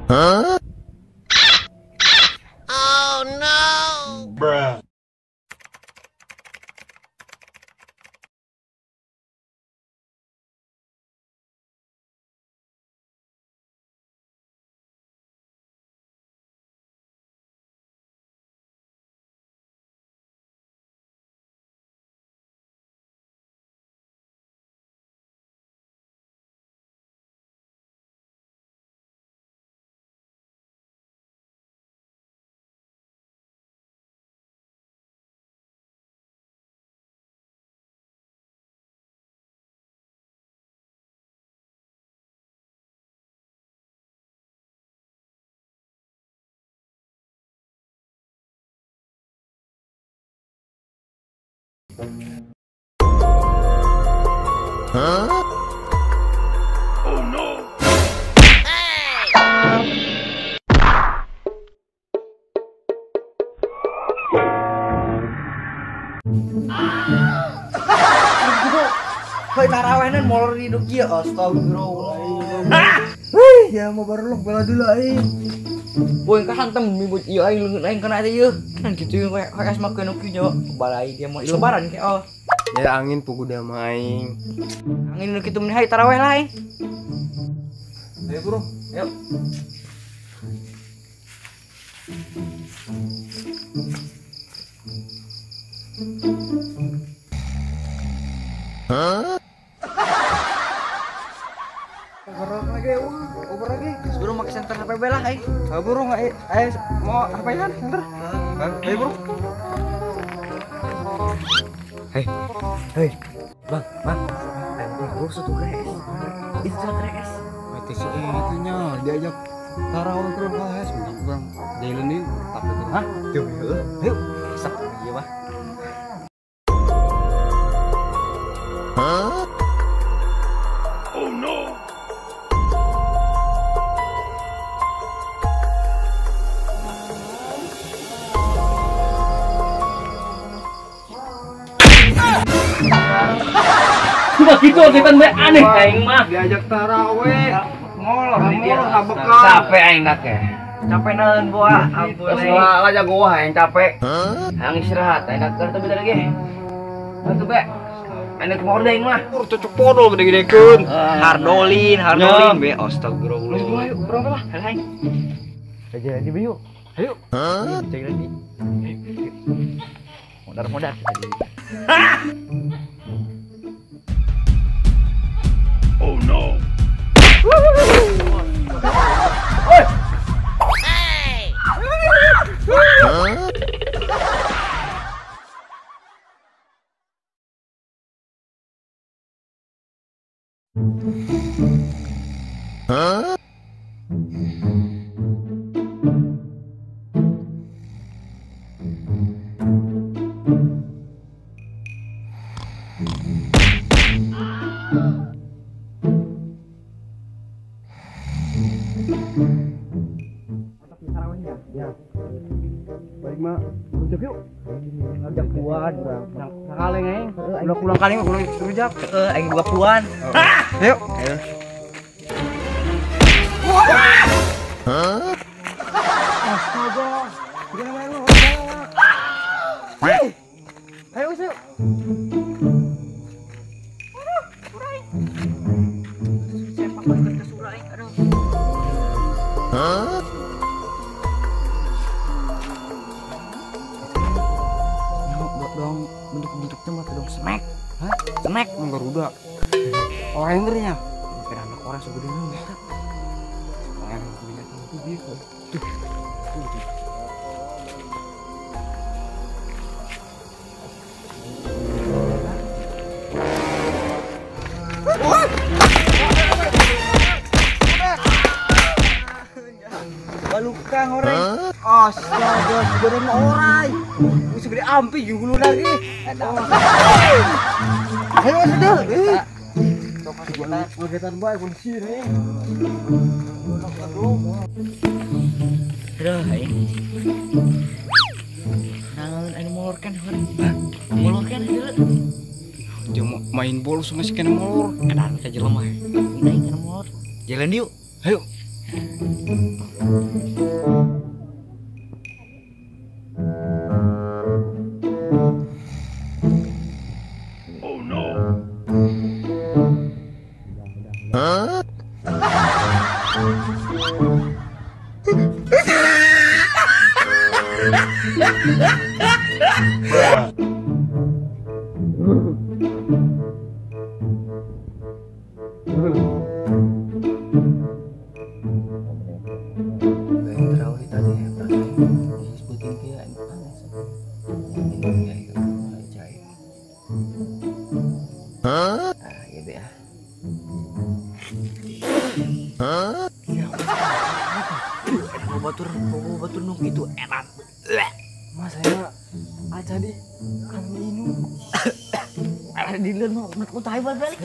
Huh? Oh no! Bruh. Huh? Oh no! Hey! Hoy tarawenan molor di hidup dia, astagfirullah. Wih, ya mau baru lu bela dulu aing. Boy ka hantem mibut ieu aing leungeun aing kana teh ieu. Kan kitu yang kayak es makeun oke nya. Balai dia mau lebaran ke oh. Ya angin pugu da maing. Angin nu kitu meni hari taraweh lah aing. Ayo bro, Ayo. Huh? Overok lagi, over lagi. Sebelum make center HP belah aing. Bro enggak mau apa ya center? Ayo bro. Hei. Bang. Bro satu guys. Itu satu guys. itu sih itunya diajak tarawih bro guys, bang. Jalan ini tapi tuh. Hah? Ayo. Sak iya mah. Huh? Oh no! Cuma gitu kita aneh aing mah. Diajak tarawih. Molor Molor, di dia. bekal. Capek aing nak ya. Capek naon gua. Ampun aing. Lah jago wah aing capek. Huh? Aing istirahat aing nak kerja bentar lagi. Bantu be. Aing mau aing mah. Cocok podol gede-gedekeun. Hardolin be astagfirullah. Ayo, berapa lah? Aing. Aja di yuk. Ayo. Huh? Cek lagi. Modar. Oh no! Hey! Huh? Huh? Baik mak, rujak yuk. Ngajak puan, Bang. Sakaleng aing. Udah pulang kali mah kudu rujak. Aing buka puan. Ayo. Huh? Astaga. Jangan lu. Ayo yuk. Sepak banget ke surai. Aduh. Huh? Dong bentuk-bentuknya mah dong smack. Hah? Smack. Garuda. Orang ngerinya. Kira anak orang segede nu eta. Orang ngerinya itu dia. Balukang orang. Huh? Astaga, segede mah orai. Ini segede ampi juga lagi. Ayo sudah. Ngagetan bae polisi nih. Aduh, aing. Naon anu molorkan heureun. Molorkan heureun. Dia mau main bola sama si kena molor. Kadang ka jelema. Aing kana molor. Jalan yuk. Ayo. Oh no. Batur nung itu enak. Mas saya aja di kan minum. Ada di luar mau tahu balik.